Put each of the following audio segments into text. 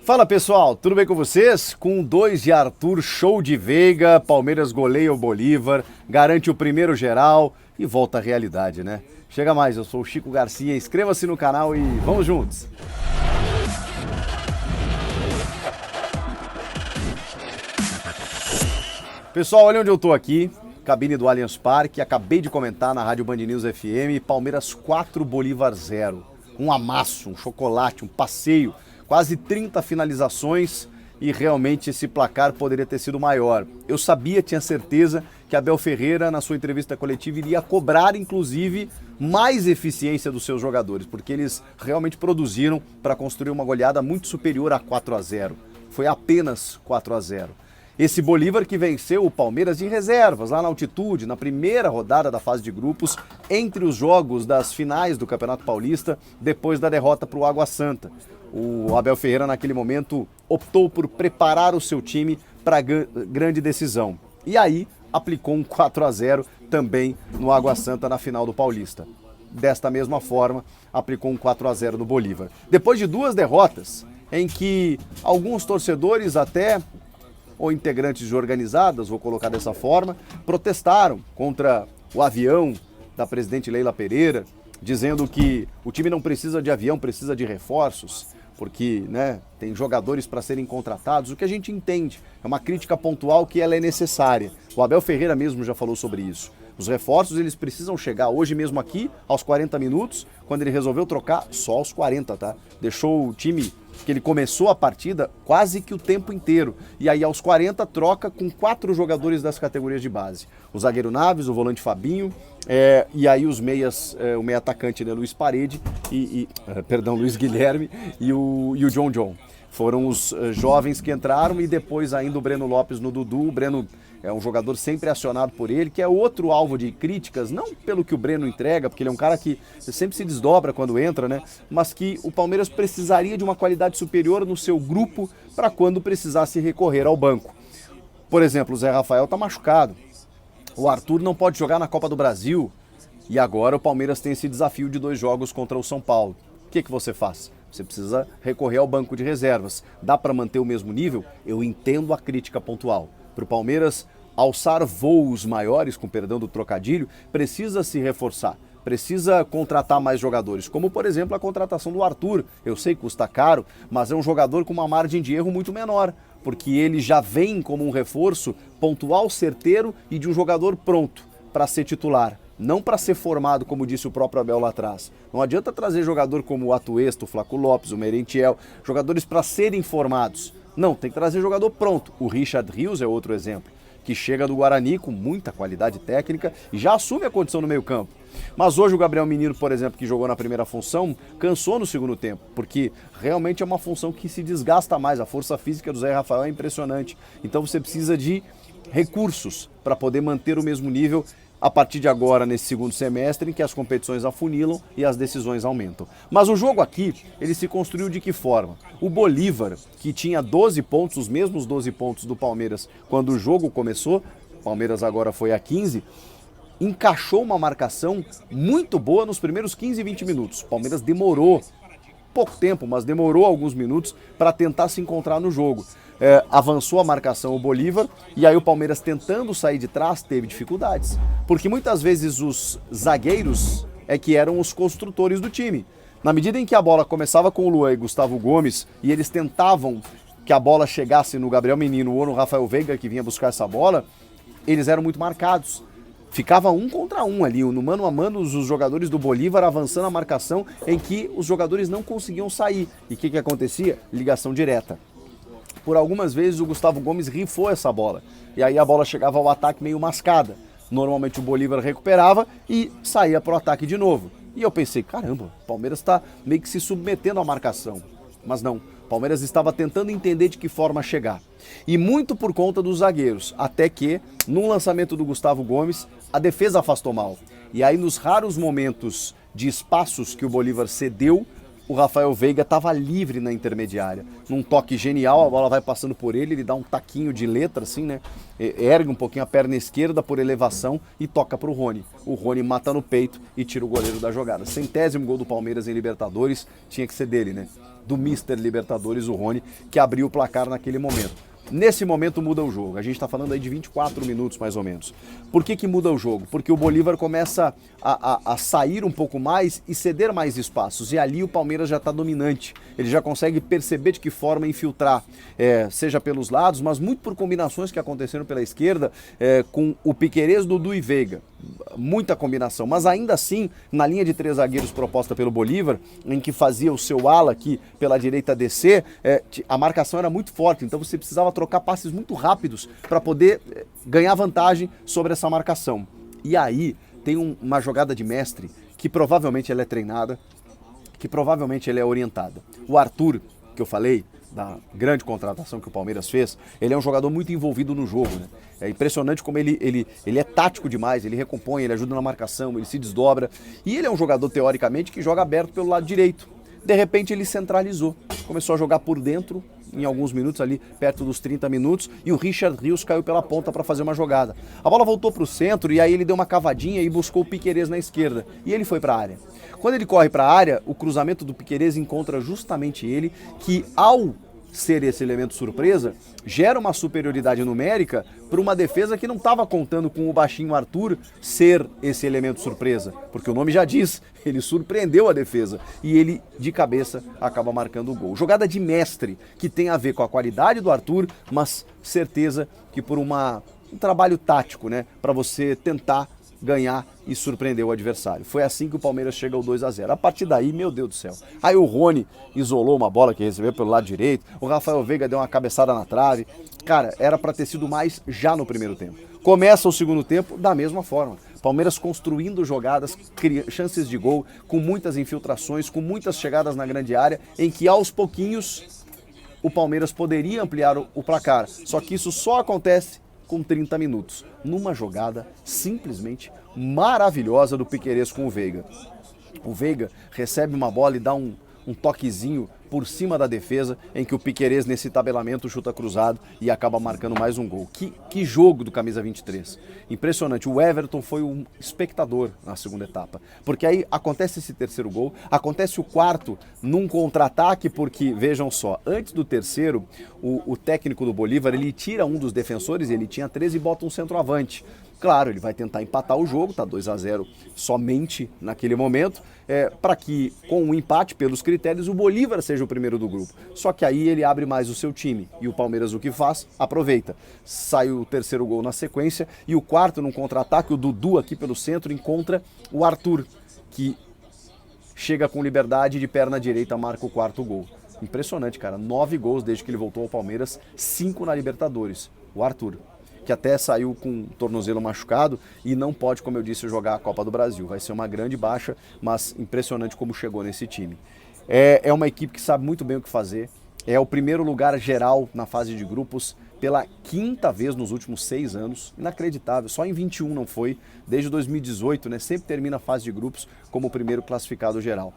Fala pessoal, tudo bem com vocês? Com 2 de Arthur, show de Veiga, Palmeiras goleia o Bolívar, garante o primeiro geral e volta à realidade, né? Chega mais, eu sou o Chico Garcia, inscreva-se no canal e vamos juntos! Pessoal, olha onde eu tô aqui, cabine do Allianz Parque, acabei de comentar na Rádio Band News FM, Palmeiras 4, Bolívar 0. Um amasso, um chocolate, um passeio, quase 30 finalizações e realmente esse placar poderia ter sido maior. Eu sabia, tinha certeza que Abel Ferreira, na sua entrevista coletiva, iria cobrar, inclusive, mais eficiência dos seus jogadores, porque eles realmente produziram para construir uma goleada muito superior a 4-0. Foi apenas 4-0. Esse Bolívar que venceu o Palmeiras em reservas, lá na altitude, na primeira rodada da fase de grupos, entre os jogos das finais do Campeonato Paulista, depois da derrota para o Água Santa. O Abel Ferreira, naquele momento, optou por preparar o seu time para a grande decisão. E aí, aplicou um 4-0 também no Água Santa na final do Paulista. Desta mesma forma, aplicou um 4-0 no Bolívar. Depois de 2 derrotas, em que alguns torcedores até, ou integrantes de organizadas, vou colocar dessa forma, protestaram contra o avião da presidente Leila Pereira, dizendo que o time não precisa de avião, precisa de reforços, porque tem jogadores para serem contratados, o que a gente entende, é uma crítica pontual que ela é necessária. O Abel Ferreira mesmo já falou sobre isso. Os reforços eles precisam chegar hoje mesmo aqui, aos 40 minutos, quando ele resolveu trocar só aos 40, tá? Deixou o time que ele começou a partida quase que o tempo inteiro. E aí aos 40 troca com 4 jogadores das categorias de base. O zagueiro Naves, o volante Fabinho, e aí os meias, o meia atacante Luiz Parede, Luiz Guilherme e o John. Foram os jovens que entraram e depois ainda o Breno Lopes no Dudu. O Breno é um jogador sempre acionado por ele, que é outro alvo de críticas, não pelo que o Breno entrega, porque ele é um cara que sempre se desdobra quando entra, mas que o Palmeiras precisaria de uma qualidade superior no seu grupo para quando precisasse recorrer ao banco. Por exemplo, o Zé Rafael está machucado, o Arthur não pode jogar na Copa do Brasil e agora o Palmeiras tem esse desafio de 2 jogos contra o São Paulo. O que você faz? Você precisa recorrer ao banco de reservas. Dá para manter o mesmo nível? Eu entendo a crítica pontual. Para o Palmeiras alçar voos maiores, com perdão do trocadilho, precisa se reforçar, precisa contratar mais jogadores, como por exemplo a contratação do Arthur. Eu sei que custa caro, mas é um jogador com uma margem de erro muito menor, porque ele já vem como um reforço pontual, certeiro e de um jogador pronto para ser titular. Não para ser formado, como disse o próprio Abel lá atrás. Não adianta trazer jogador como o Atuesta, o Flaco Lopes, o Merentiel, jogadores para serem formados. Não, tem que trazer jogador pronto. O Richard Rios é outro exemplo, que chega do Guarani com muita qualidade técnica e já assume a condição no meio campo. Mas hoje o Gabriel Menino, por exemplo, que jogou na primeira função, cansou no segundo tempo, porque realmente é uma função que se desgasta mais. A força física do Zé Rafael é impressionante. Então você precisa de recursos para poder manter o mesmo nível a partir de agora, nesse segundo semestre, em que as competições afunilam e as decisões aumentam. Mas o jogo aqui, ele se construiu de que forma? O Bolívar, que tinha 12 pontos, os mesmos 12 pontos do Palmeiras quando o jogo começou, o Palmeiras agora foi a 15, encaixou uma marcação muito boa nos primeiros 15 e 20 minutos. O Palmeiras demorou pouco tempo, mas demorou alguns minutos para tentar se encontrar no jogo. Avançou a marcação o Bolívar e aí o Palmeiras, tentando sair de trás, teve dificuldades, porque muitas vezes os zagueiros que eram os construtores do time. Na medida em que a bola começava com o Luan e Gustavo Gomes e eles tentavam que a bola chegasse no Gabriel Menino ou no Rafael Veiga, que vinha buscar essa bola, eles eram muito marcados. Ficava 1 contra 1 ali, no mano a mano, os jogadores do Bolívar avançando a marcação, em que os jogadores não conseguiam sair. E o que acontecia? Ligação direta. Por algumas vezes o Gustavo Gomes rifou essa bola. E aí a bola chegava ao ataque meio mascada. Normalmente o Bolívar recuperava e saía para o ataque de novo. E eu pensei, caramba, o Palmeiras está meio que se submetendo à marcação. Mas não, o Palmeiras estava tentando entender de que forma chegar. E muito por conta dos zagueiros, até que, num lançamento do Gustavo Gomes, a defesa afastou mal. E aí, nos raros momentos de espaços que o Bolívar cedeu, o Rafael Veiga estava livre na intermediária. Num toque genial, a bola vai passando por ele, ele dá um taquinho de letra, assim, né? Ergue um pouquinho a perna esquerda por elevação e toca para o Rony. O Rony mata no peito e tira o goleiro da jogada. 100º gol do Palmeiras em Libertadores, tinha que ser dele, né? Do Mister Libertadores, o Rony, que abriu o placar naquele momento. Nesse momento muda o jogo, a gente está falando aí de 24 minutos mais ou menos. Por que muda o jogo? Porque o Bolívar começa a sair um pouco mais e ceder mais espaços, e ali o Palmeiras já está dominante, ele já consegue perceber de que forma infiltrar, seja pelos lados, mas muito por combinações que aconteceram pela esquerda, com o Piquerez, Dudu e Veiga. Muita combinação, mas ainda assim, na linha de 3 zagueiros proposta pelo Bolívar, em que fazia o seu ala aqui pela direita descer, a marcação era muito forte, então você precisava trocar passes muito rápidos para poder ganhar vantagem sobre essa marcação. E aí tem uma jogada de mestre que provavelmente ela é treinada, que provavelmente ela é orientada. O Arthur, que eu falei, da grande contratação que o Palmeiras fez, ele é um jogador muito envolvido no jogo, né? É impressionante como ele é tático demais, ele recompõe, ele ajuda na marcação, ele se desdobra, e ele é um jogador, teoricamente, que joga aberto pelo lado direito. De repente ele centralizou, começou a jogar por dentro, em alguns minutos ali, perto dos 30 minutos, e o Richard Rios caiu pela ponta para fazer uma jogada. A bola voltou para o centro e aí ele deu uma cavadinha e buscou o Piquerez na esquerda, e ele foi para a área. Quando ele corre para a área, o cruzamento do Piquerez encontra justamente ele, que ao ser esse elemento surpresa, gera uma superioridade numérica para uma defesa que não estava contando com o baixinho Arthur ser esse elemento surpresa, porque o nome já diz, ele surpreendeu a defesa e ele, de cabeça, acaba marcando o gol. Jogada de mestre, que tem a ver com a qualidade do Arthur, mas certeza que por um trabalho tático, né, para você tentar ganhar e surpreender o adversário. Foi assim que o Palmeiras chega ao 2-0. A partir daí, meu Deus do céu. Aí o Rony isolou uma bola que recebeu pelo lado direito, o Rafael Veiga deu uma cabeçada na trave. Cara, era para ter sido mais já no primeiro tempo. Começa o segundo tempo da mesma forma. Palmeiras construindo jogadas, chances de gol, com muitas infiltrações, com muitas chegadas na grande área, em que aos pouquinhos o Palmeiras poderia ampliar o placar. Só que isso só acontece com 30 minutos, numa jogada simplesmente maravilhosa do Piquerez com o Veiga. O Veiga recebe uma bola e dá um toquezinho por cima da defesa, em que o Piquerez nesse tabelamento chuta cruzado e acaba marcando mais um gol. Que jogo do camisa 23. Impressionante. O Everton foi um espectador na segunda etapa, porque aí acontece esse terceiro gol, acontece o quarto num contra-ataque, porque, vejam só, antes do terceiro, o técnico do Bolívar, ele tira um dos defensores, ele tinha 13 e bota um centroavante. Claro, ele vai tentar empatar o jogo, tá 2-0 somente naquele momento, para que, com um empate pelos critérios, o Bolívar seja o primeiro do grupo. Só que aí ele abre mais o seu time, e o Palmeiras o que faz? Aproveita. Sai o terceiro gol na sequência, e o quarto, num contra-ataque, o Dudu aqui pelo centro encontra o Arthur, que chega com liberdade de perna direita, marca o quarto gol. Impressionante, cara. 9 gols desde que ele voltou ao Palmeiras, 5 na Libertadores. O Arthur, que até saiu com o tornozelo machucado e não pode, como eu disse, jogar a Copa do Brasil. Vai ser uma grande baixa, mas impressionante como chegou nesse time. É uma equipe que sabe muito bem o que fazer. É o primeiro lugar geral na fase de grupos pela 5ª vez nos últimos 6 anos. Inacreditável, só em 21 não foi. Desde 2018, né, sempre termina a fase de grupos como o primeiro classificado geral.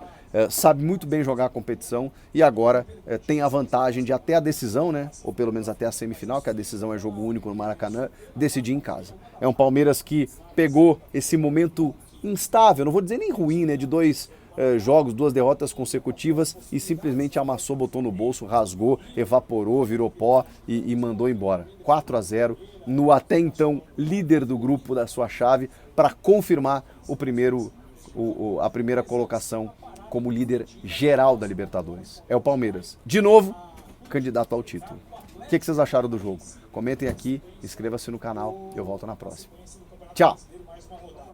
Sabe muito bem jogar a competição e agora tem a vantagem de até a decisão, né, ou pelo menos até a semifinal, que a decisão é jogo único no Maracanã, decidir em casa. É um Palmeiras que pegou esse momento instável, não vou dizer nem ruim, né, de 2 jogos, 2 derrotas consecutivas e simplesmente amassou, botou no bolso, rasgou, evaporou, virou pó e mandou embora. 4-0 no até então líder do grupo da sua chave para confirmar a primeira colocação como líder geral da Libertadores. É o Palmeiras, de novo, candidato ao título. O que vocês acharam do jogo? Comentem aqui, inscreva-se no canal e eu volto na próxima. Tchau!